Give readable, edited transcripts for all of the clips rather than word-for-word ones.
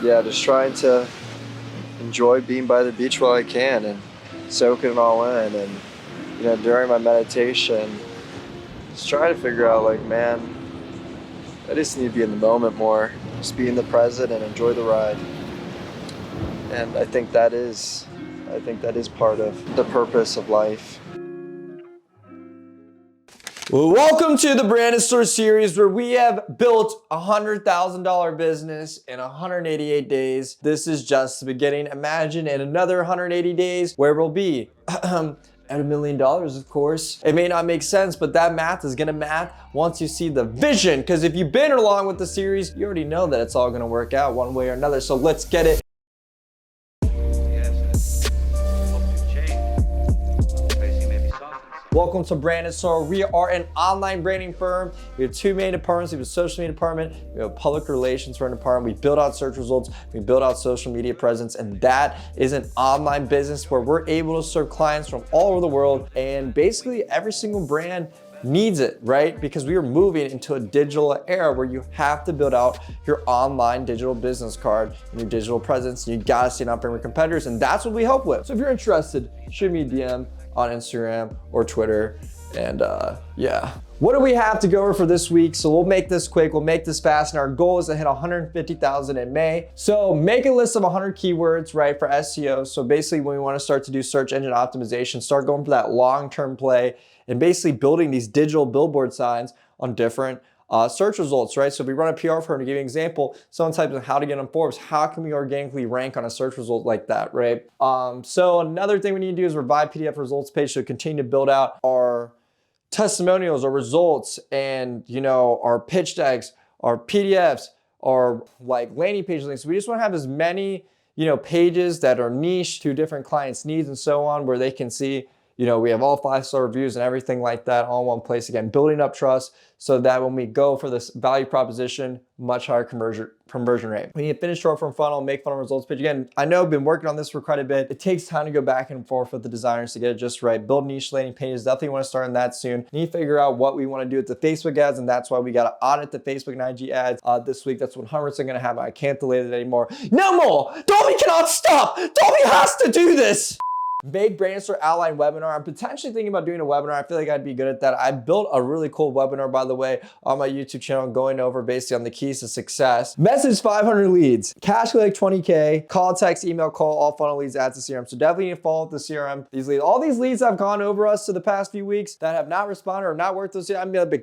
Yeah, just trying to enjoy being by the beach while I can and soaking it all in. And during my meditation, just try to figure out, like, man, I just need to be in the moment more. Just be in the present and enjoy the ride. And I think that is part of the purpose of life. Well, welcome to the Brandon Store series, where we have built a $100,000 business in 188 days. This is just the beginning. Imagine in another 180 days where we'll be at $1 million, of course. It may not make sense, but that math is gonna math once you see the vision. Because if you've been along with the series, you already know that it's all gonna work out one way or another. So let's get it. Welcome to Brandon Store. We are an online branding firm. We have two main departments. We have a social media department. We have a public relations department. We build out search results. We build out social media presence. And that is an online business where we're able to serve clients from all over the world. And basically every single brand needs it, right? Because we are moving into a digital era where you have to build out your online digital business card and your digital presence. And you gotta stand up for your competitors. And that's what we help with. So if you're interested, shoot me a DM on Instagram or Twitter. And yeah. What do we have to go over for this week? So we'll make this quick, we'll make this fast, and our goal is to hit 150,000 in May. So make a list of 100 keywords, right, for SEO. So basically when we wanna start to do search engine optimization, start going for that long-term play and basically building these digital billboard signs on different search results, right? So if we run a PR firm, to give you an example, someone types in how to get on Forbes, how can we organically rank on a search result like that, right? So another thing we need to do is revive PDF results page to continue to build out our testimonials, our results, and our pitch decks, our PDFs, our like landing page links. We just want to have as many pages that are niche to different clients' needs and so on, where they can see we have all 5-star reviews and everything like that all in one place. Again, building up trust so that when we go for this value proposition, much higher conversion rate. We need to finish short form funnel, make funnel results page. Again, I know I've been working on this for quite a bit. It takes time to go back and forth with the designers to get it just right. Build niche landing pages. Definitely want to start on that soon. Need to figure out what we want to do with the Facebook ads, and that's why we got to audit the Facebook and IG ads this week. That's 100% going to happen. I can't delay it anymore. No more! Dolby cannot stop! Dolby has to do this! Make Brandon Store outline webinar. I'm potentially thinking about doing a webinar. I feel like I'd be good at that. I built a really cool webinar, by the way, on my YouTube channel, going over basically on the keys to success. Message 500 leads, cash like 20K, call, text, email, call, all funnel leads, add to CRM. So definitely need to follow up the CRM. These leads, all these leads have gone over us to the past few weeks that have not responded or not worked those. I'm gonna be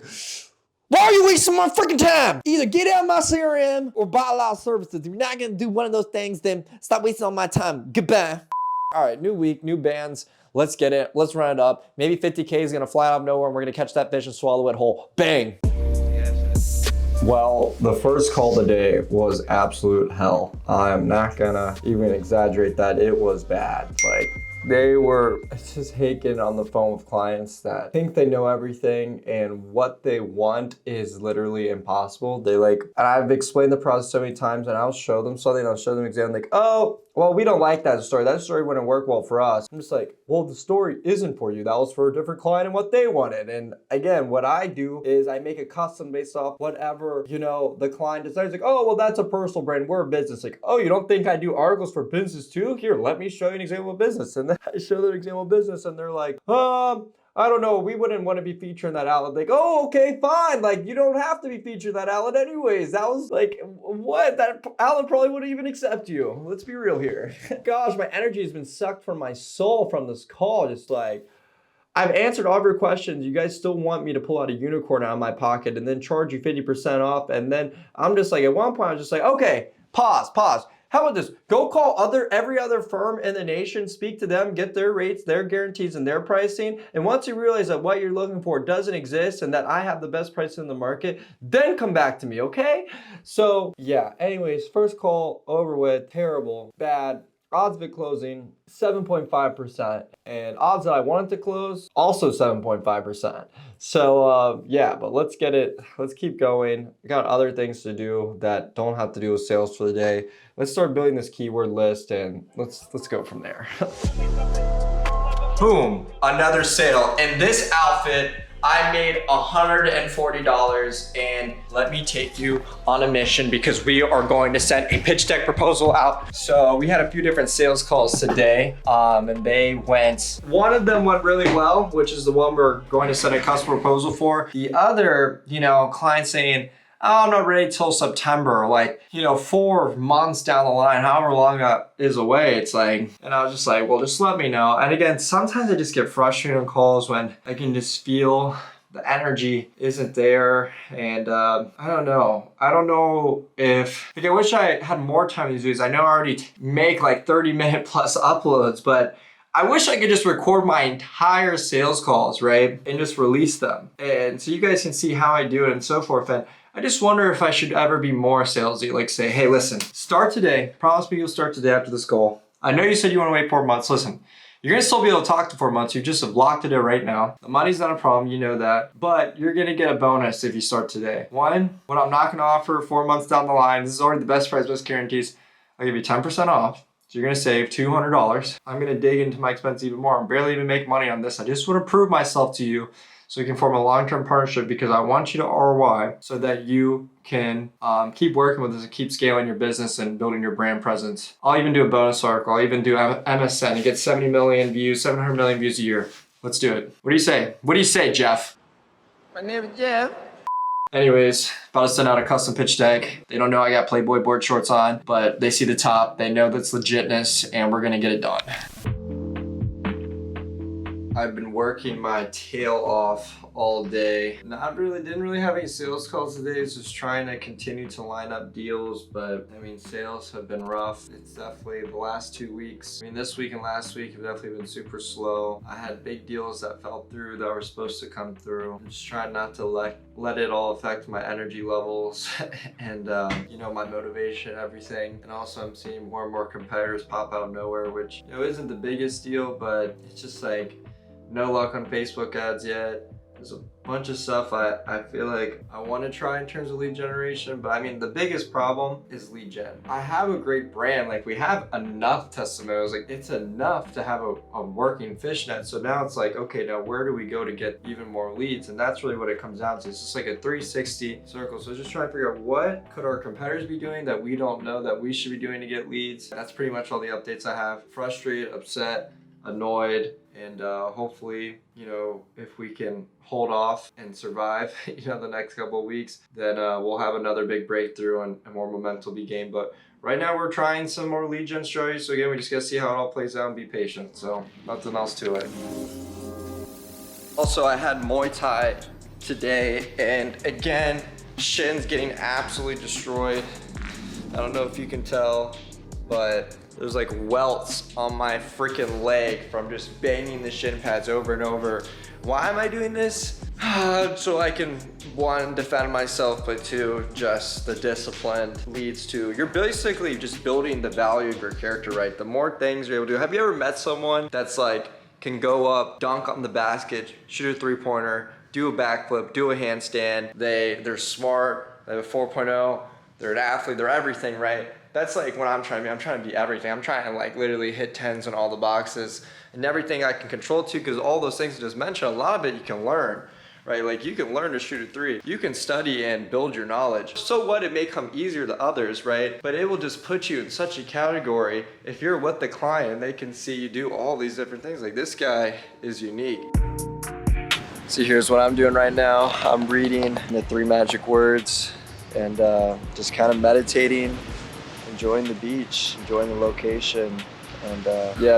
why are you wasting my freaking time? Either get out of my CRM or buy a lot of services. If you're not gonna do one of those things, then stop wasting all my time. Goodbye. All right, new week, new bands. Let's get it. Let's run it up. Maybe 50K is gonna fly out of nowhere and we're gonna catch that fish and swallow it whole. Bang. Well, the first call today was absolute hell. I'm not gonna even exaggerate that. It was bad. Like, they were just haking on the phone with clients that think they know everything, and what they want is literally impossible. And I've explained the process so many times, and I'll show them something, I'll show them an example, like, oh, well, we don't like that story. That story wouldn't work well for us. I'm just like, well, the story isn't for you. That was for a different client and what they wanted. And again, what I do is I make it custom based off whatever, the client decides. Like, oh, well, that's a personal brand. We're a business. Like, oh, you don't think I do articles for business too? Here, let me show you an example of business. And then I show them an example of business and they're like, I don't know, we wouldn't want to be featured in that outlet. Like, oh, okay, fine. Like, you don't have to be featured in that outlet anyways. That was like, what? That outlet probably wouldn't even accept you. Let's be real here. Gosh, my energy has been sucked from my soul from this call. Just like, I've answered all of your questions. You guys still want me to pull out a unicorn out of my pocket and then charge you 50% off. And then I'm just like, at one point, I was just like, okay, pause. How about this? Go call every other firm in the nation, speak to them, get their rates, their guarantees, and their pricing. And once you realize that what you're looking for doesn't exist and that I have the best price in the market, then come back to me, okay? So yeah, anyways, first call over with, terrible, bad. Odds of it closing, 7.5%. And odds that I wanted to close, also 7.5%. So yeah, but let's get it. Let's keep going. We got other things to do that don't have to do with sales for the day. Let's start building this keyword list and let's go from there. Boom, another sale. And this outfit, I made $140, and let me take you on a mission because we are going to send a pitch deck proposal out. So we had a few different sales calls today, and they went, one of them went really well, which is the one we're going to send a customer proposal for. The other, client saying, oh, I'm not ready till September, 4 months down the line, however long that is away. It's like, and I was just like, well, just let me know. And again, sometimes I just get frustrated on calls when I can just feel the energy isn't there. And I don't know. I don't know if, I wish I had more time to do these. I know I already make 30-minute plus uploads, but I wish I could just record my entire sales calls, right? And just release them. And so you guys can see how I do it and so forth. And I just wonder if I should ever be more salesy, like say, hey, listen, start today. Promise me you'll start today after this goal. I know you said you want to wait 4 months. Listen, you're going to still be able to talk to 4 months. You just have locked it in right now. The money's not a problem. You know that. But you're going to get a bonus if you start today. One, what I'm not going to offer 4 months down the line, this is already the best price, best guarantees. I'll give you 10% off. So you're gonna save $200. I'm gonna dig into my expense even more. I'm barely even making money on this. I just wanna prove myself to you so we can form a long-term partnership because I want you to ROI so that you can keep working with us and keep scaling your business and building your brand presence. I'll even do a bonus article. I'll even do MSN. You get 70 million views, 700 million views a year. Let's do it. What do you say? What do you say, Jeff? My name is Jeff. Anyways, about to send out a custom pitch deck. They don't know I got Playboy board shorts on, but they see the top. They know that's legitness, and we're gonna get it done. I've been working my tail off all day. Didn't really have any sales calls today. It's just trying to continue to line up deals, but sales have been rough. It's definitely the last 2 weeks. This week and last week have definitely been super slow. I had big deals that fell through that were supposed to come through. I'm just trying not to let it all affect my energy levels and my motivation, everything. And also I'm seeing more and more competitors pop out of nowhere, which isn't the biggest deal, but it's just no luck on Facebook ads yet. There's a bunch of stuff I feel like I want to try in terms of lead generation, but the biggest problem is lead gen. I have a great brand, we have enough testimonials, it's enough to have a working fishnet. So now it's okay, now where do we go to get even more leads? And that's really what it comes down to. It's just a 360 circle. So just trying to figure out what could our competitors be doing that we don't know that we should be doing to get leads. That's pretty much all the updates I have. Frustrated, upset, annoyed, and hopefully, if we can hold off and survive, the next couple of weeks, then we'll have another big breakthrough and more momentum will be gained. But right now we're trying some more lead gen strategies. So again, we just gotta see how it all plays out and be patient. So nothing else to it. Also, I had Muay Thai today, and again, shin's getting absolutely destroyed. I don't know if you can tell, but there's welts on my freaking leg from just banging the shin pads over and over. Why am I doing this? So I can, one, defend myself, but two, just the discipline leads to, you're basically just building the value of your character, right? The more things you're able to do. Have you ever met someone that's can go up, dunk on the basket, shoot a 3-pointer, do a backflip, do a handstand. They're smart, they have a 4.0, they're an athlete, they're everything, right? That's what I'm trying to be. I'm trying to be everything. I'm trying to literally hit 10s on all the boxes and everything I can control too, because all those things I just mentioned, a lot of it you can learn, right? You can learn to shoot a 3. You can study and build your knowledge. So what, it may come easier to others, right? But it will just put you in such a category if you're with the client, they can see you do all these different things. This guy is unique. So here's what I'm doing right now. I'm reading the 3 magic words and just kind of meditating, enjoying the beach, enjoying the location, and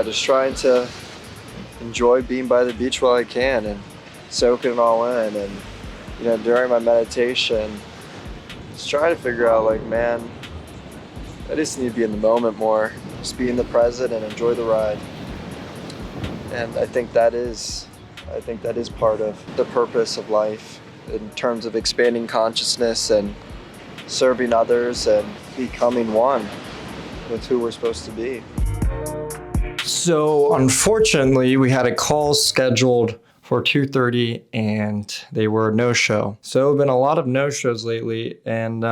just trying to enjoy being by the beach while I can and soaking it all in. And during my meditation, just trying to figure out man, I just need to be in the moment more, just be in the present and enjoy the ride. And I think that is part of the purpose of life in terms of expanding consciousness and serving others and becoming one with who we're supposed to be. So unfortunately, we had a call scheduled for 2:30 and they were no-show. So been a lot of no-shows lately, and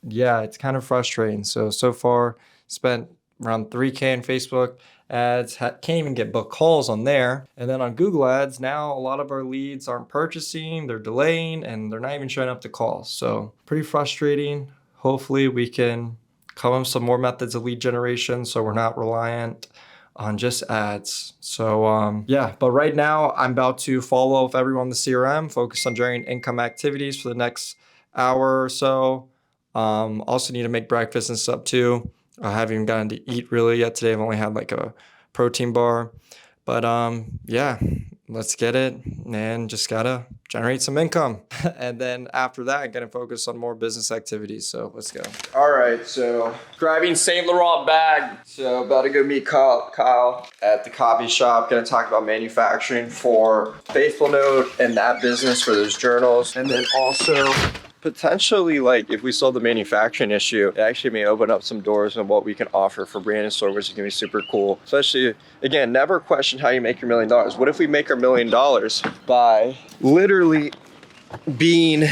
it's kind of frustrating. So far spent around 3K in Facebook ads, can't even get book calls on there. And then on Google ads, now a lot of our leads aren't purchasing, they're delaying, and they're not even showing up to calls. So pretty frustrating. Hopefully we can come up with some more methods of lead generation so we're not reliant on just ads. So yeah, but right now I'm about to follow up with everyone in the CRM, focus on generating income activities for the next hour or so. Also need to make breakfast and stuff too. I haven't even gotten to eat really yet today. I've only had like a protein bar. But yeah, let's get it and just gotta generate some income. And then after that, I'm gonna focus on more business activities. So let's go. All right, so grabbing St. Laurent bag. So about to go meet Kyle at the coffee shop. Gonna talk about manufacturing for Faithful Note and that business for those journals. And then also potentially, like, if we solve the manufacturing issue, it actually may open up some doors on what we can offer for Brandon Store, which is gonna be super cool. Especially, again, never question how you make your $1 million. What if we make our $1 million by literally being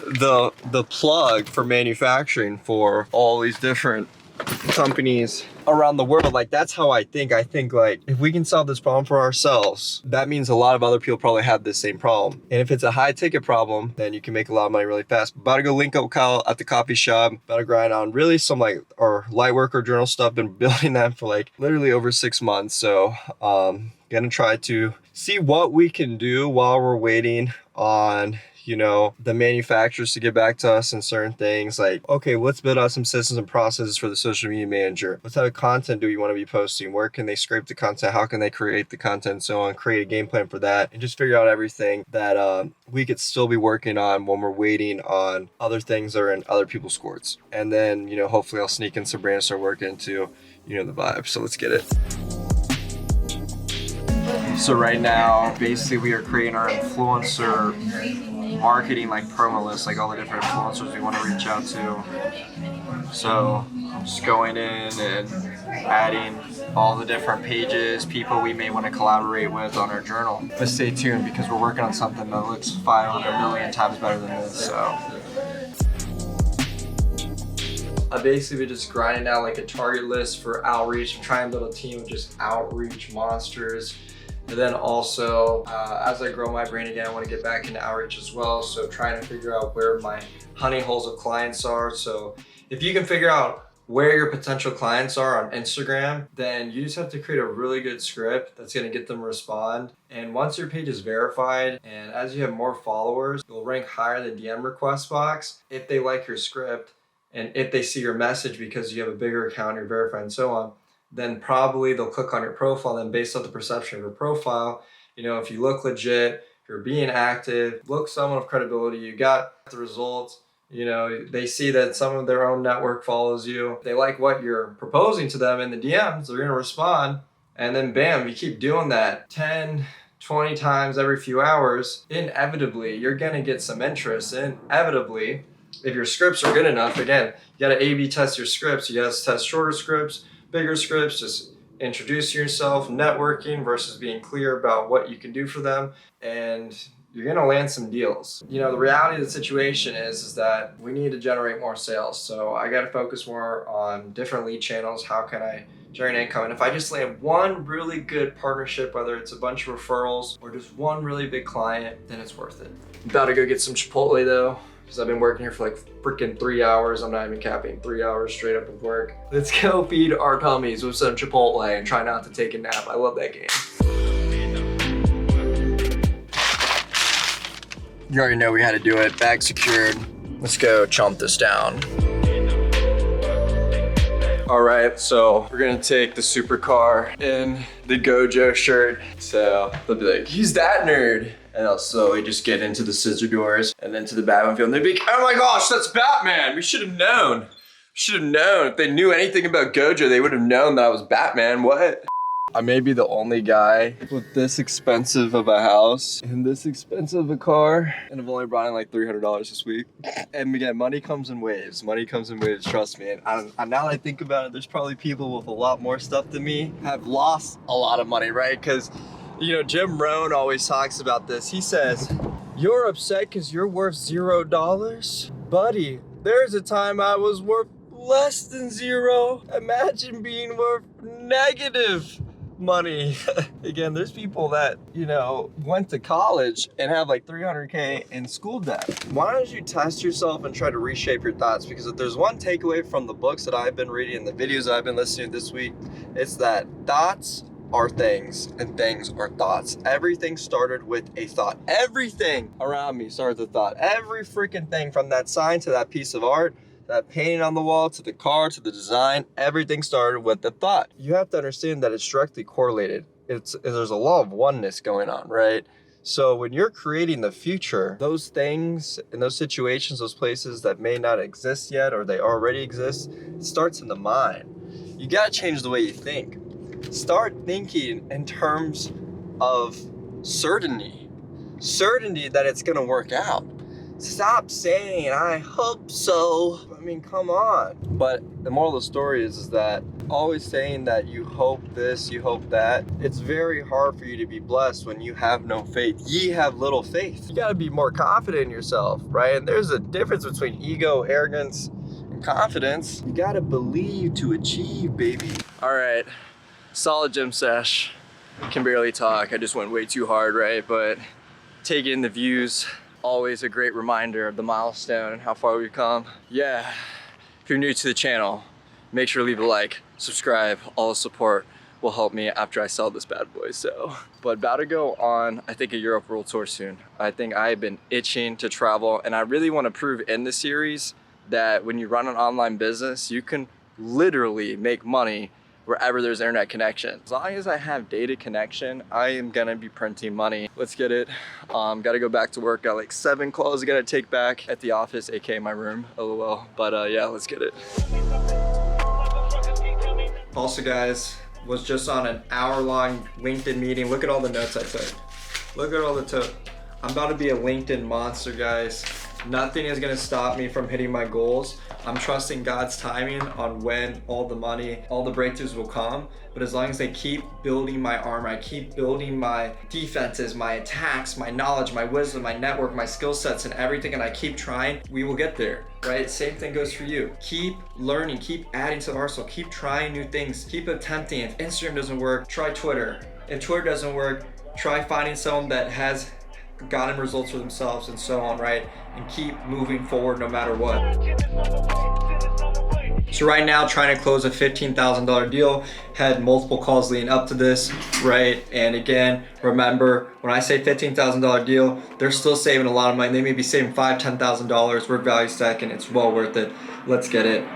the plug for manufacturing for all these different companies around the world? Like, that's how I think like, if we can solve this problem for ourselves, that means a lot of other people probably have this same problem. And if it's a high ticket problem, then you can make a lot of money really fast. About to go link up with Kyle at the coffee shop. About to grind on really some like our light work or journal stuff. Been building that for like literally over 6 months. So gonna try to see what we can do while we're waiting on, you know, the manufacturers to get back to us and certain things. Like, okay, let's build out some systems and processes for the social media manager. What type of content do we want to be posting? Where can they scrape the content? How can they create the content and so on? Create a game plan for that and just figure out everything that we could still be working on when we're waiting on other things that are in other people's courts. And then, you know, hopefully I'll sneak in some Brandon Store work into, you know, the vibe. So let's get it. So right now, basically we are creating our influencer marketing like promo list, like all the different influencers we want to reach out to. So I'm just going in and adding all the different pages, people we may want to collaborate with on our journal. But stay tuned because we're working on something that looks 500 million times better than this. So I basically just grinding out like a target list for outreach. I'm trying to build a team of just outreach monsters. And then also, as I grow my brand again, I want to get back into outreach as well. So trying to figure out where my honey holes of clients are. So if you can figure out where your potential clients are on Instagram, then you just have to create a really good script that's going to get them to respond. And once your page is verified, and as you have more followers, you'll rank higher in the DM request box if they like your script and if they see your message because you have a bigger account, you're verified and so on. Then probably they'll click on your profile. Then based on the perception of your profile, you know, if you look legit, you're being active, look somewhat of credibility, you got the results, you know, they see that some of their own network follows you, they like what you're proposing to them in the DMs, they're gonna respond. And then bam, you keep doing that 10, 20 times every few hours, inevitably, you're gonna get some interest. Inevitably, if your scripts are good enough, again, you gotta A/B test your scripts, you gotta test shorter scripts, bigger scripts, just introduce yourself, networking versus being clear about what you can do for them, and you're gonna land some deals. You know, the reality of the situation is that we need to generate more sales. So I gotta focus more on different lead channels. How can I generate income? And if I just land one really good partnership, whether it's a bunch of referrals or just one really big client, then it's worth it. I'm about to go get some Chipotle though, because I've been working here for like freaking 3 hours. I'm not even capping, 3 hours straight up of work. Let's go feed our tummies with some Chipotle and try not to take a nap. I love that game. You already know we had to do it. Bag secured. Let's go chomp this down. All right, so we're gonna take the supercar in the Gojo shirt. So they'll be like, he's that nerd. And I'll slowly just get into the scissor doors and then to the Batman field. And they'd be like, oh my gosh, that's Batman. We should have known. If they knew anything about Gojo, they would have known that I was Batman. What? I may be the only guy with this expensive of a house and this expensive of a car. And I've only brought in like $300 this week. And again, money comes in waves. Money comes in waves, trust me. And now that I think about it, there's probably people with a lot more stuff than me have lost a lot of money, right? Because, you know, Jim Rohn always talks about this. He says, you're upset because you're worth $0? Buddy, there's a time I was worth less than zero. Imagine being worth negative money. Again, there's people that, you know, went to college and have like 300K in school debt. Why don't you test yourself and try to reshape your thoughts? Because if there's one takeaway from the books that I've been reading and the videos that I've been listening to this week, it's that thoughts are things and things are thoughts. Everything started with a thought. Everything around me started with a thought. Every freaking thing, from that sign to that piece of art, that painting on the wall, to the car, to the design, everything started with the thought. You have to understand that it's directly correlated. There's a law of oneness going on, right? So when you're creating the future, those things and those situations, those places that may not exist yet or they already exist, it starts in the mind. You gotta change the way you think. Start thinking in terms of certainty. Certainty that it's gonna work out. Stop saying, I hope so. I mean, come on. But the moral of the story is that always saying that you hope this, you hope that, it's very hard for you to be blessed when you have no faith. Ye have little faith. You gotta be more confident in yourself, right? And there's a difference between ego, arrogance, and confidence. You gotta believe to achieve, baby. All right, solid gym sesh. Can barely talk, I just went way too hard, right? But taking in the views, always a great reminder of the milestone and how far we've come. Yeah, if you're new to the channel, make sure to leave a like, subscribe, all the support will help me after I sell this bad boy. But about to go on, I think, a Europe World Tour soon. I think I've been itching to travel, and I really want to prove in this series that when you run an online business, you can literally make money wherever there's internet connection. As long as I have data connection, I am gonna be printing money. Let's get it. Gotta go back to work. Got like 7 calls I gotta take back at the office, aka my room, LOL. But yeah, let's get it. Also guys, was just on an hour-long LinkedIn meeting. Look at all the notes I took. Look at all the I'm about to be a LinkedIn monster, guys. Nothing is gonna stop me from hitting my goals. I'm trusting God's timing on when all the money, all the breakthroughs will come. But as long as I keep building my armor, I keep building my defenses, my attacks, my knowledge, my wisdom, my network, my skill sets, and everything, and I keep trying, we will get there, right? Same thing goes for you. Keep learning, keep adding to the arsenal, keep trying new things, keep attempting. If Instagram doesn't work, try Twitter. If Twitter doesn't work, try finding someone that has gotten results for themselves, and so on, right? And keep moving forward no matter what. So right now, trying to close a $15,000 deal, had multiple calls leading up to this, right? And again, remember, when I say $15,000 deal, they're still saving a lot of money. They may be saving $5,000, $10,000. We're value stacking, it's well worth it. Let's get it.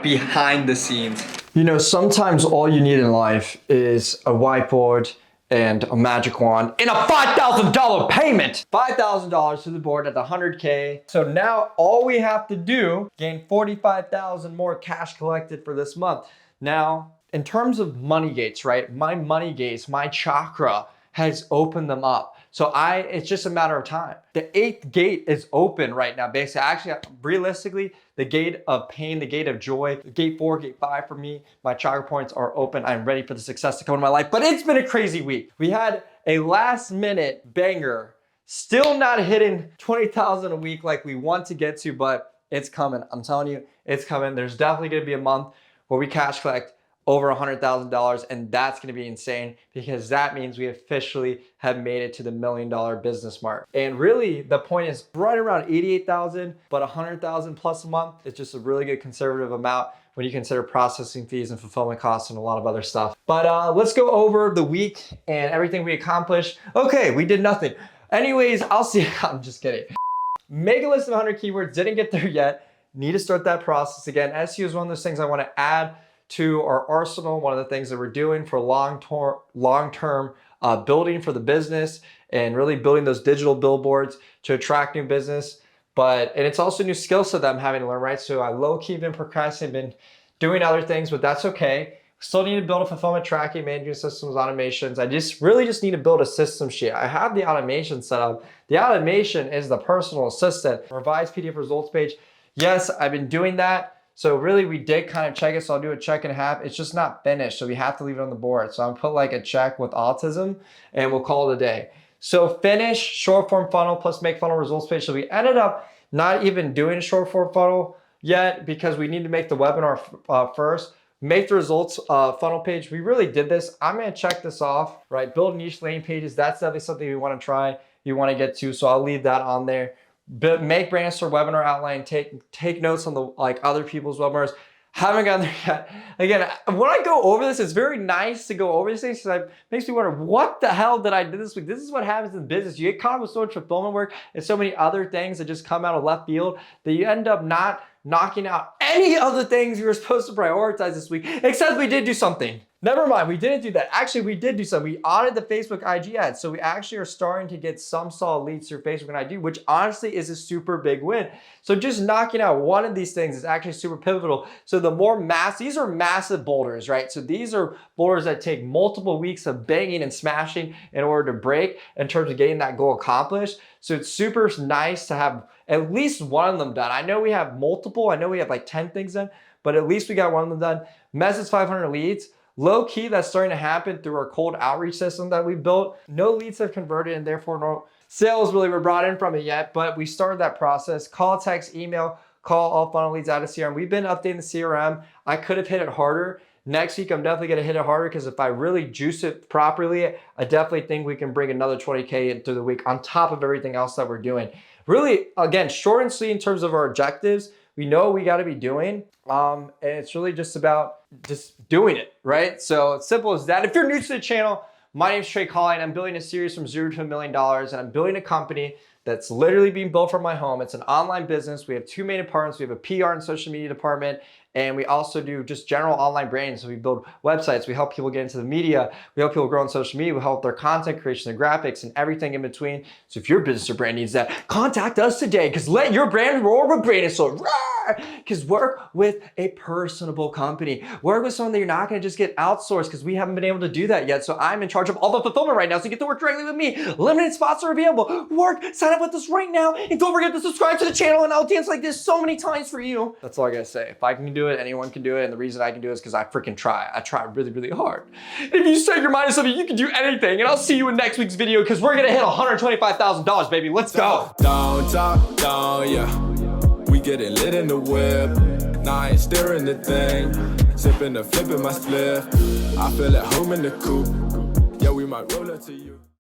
Behind the scenes. You know, sometimes all you need in life is a whiteboard and a magic wand and a $5,000 payment. $5,000 to the board at the 100K. So now all we have to do, gain 45,000 more cash collected for this month. Now, in terms of money gates, right? My money gates, my chakra has opened them up. So it's just a matter of time. The 8th gate is open right now. Basically, actually, realistically, the gate of pain, the gate of joy, gate 4, gate 5 for me, my chakra points are open. I'm ready for the success to come in my life. But it's been a crazy week. We had a last minute banger, still not hitting 20,000 a week like we want to get to, but it's coming. I'm telling you, it's coming. There's definitely gonna be a month where we cash collect over $100,000, and that's gonna be insane because that means we officially have made it to the $1 million business mark. And really, the point is right around 88,000, but 100,000 plus a month is just a really good conservative amount when you consider processing fees and fulfillment costs and a lot of other stuff. But let's go over the week and everything we accomplished. Okay, we did nothing. Anyways, I'll see. I'm just kidding. Make a list of 100 keywords, didn't get there yet. Need to start that process again. SEO is one of those things I wanna add to our arsenal, one of the things that we're doing for long-term building for the business and really building those digital billboards to attract new business. And it's also a new skill set that I'm having to learn, right? So I low-key been procrastinating, been doing other things, but that's okay. Still need to build a fulfillment tracking, management systems, automations. I really just need to build a system sheet. I have the automation set up. The automation is the personal assistant. Revised PDF results page. Yes, I've been doing that. So really we did kind of check it, so I'll do a check and a half. It's just not finished, so we have to leave it on the board. So I'll put like a check with autism and we'll call it a day. So finish short form funnel plus make funnel results page. So we ended up not even doing a short form funnel, yet because we need to make the webinar first. Make the results funnel page. We really did this. I'm gonna check this off, right? Build niche landing pages. That's definitely something we wanna try, you wanna get to. So I'll leave that on there. Make brainstorm webinar outline, take notes on the like other people's webinars. Haven't gotten there yet. Again, when I go over this, it's very nice to go over these things because it makes me wonder, what the hell did I do this week? This is what happens in business. You get caught up with so much fulfillment work and so many other things that just come out of left field that you end up not knocking out any of the things you were supposed to prioritize this week, except we did do something. Never mind, we didn't do that. Actually, we did do something. We audited the Facebook IG ads. So we actually are starting to get some solid leads through Facebook and IG, which honestly is a super big win. So just knocking out one of these things is actually super pivotal. So the more these are massive boulders, right? So these are boulders that take multiple weeks of banging and smashing in order to break in terms of getting that goal accomplished. So it's super nice to have at least one of them done. I know we have multiple. I know we have like 10 things done, but at least we got one of them done. Message 500 leads. Low key, that's starting to happen through our cold outreach system that we built. No leads have converted and therefore no sales really were brought in from it yet, but we started that process. Call, text, email, call all funnel leads out of CRM. We've been updating the CRM. I could have hit it harder. Next week, I'm definitely gonna hit it harder because if I really juice it properly, I definitely think we can bring another 20K into the week on top of everything else that we're doing. Really, again, short and sweet in terms of our objectives. We know what we gotta be doing. And it's really just about just doing it, right? So it's simple as that. If you're new to the channel, my name is Trey Colley and I'm building a series from $0 to $1 million and I'm building a company that's literally being built from my home. It's an online business. We have 2 main departments. We have a PR and social media department, and we also do just general online branding. So we build websites. We help people get into the media. We help people grow on social media. We help their content creation, their graphics, and everything in between. So if your business or brand needs that, contact us today because let your brand roar with branding. So because work with a personable company. Work with someone that you're not going to just get outsourced because we haven't been able to do that yet. So I'm in charge of all the fulfillment right now. So you get to work directly with me. Limited spots are available. Work, sign up with us right now. And don't forget to subscribe to the channel and I'll dance like this so many times for you. That's all I got to say. If I can do it, anyone can do it. And the reason I can do it is because I freaking try. I try really, really hard. And if you set your mind to something, you can do anything. And I'll see you in next week's video because we're going to hit $125,000, baby. Let's go. Down, top, down, yeah. We getting lit in the whip. Now I ain't steering the thing. Sipping the flipping my spliff. I feel at home in the coupe. Yeah, we might roll up to you.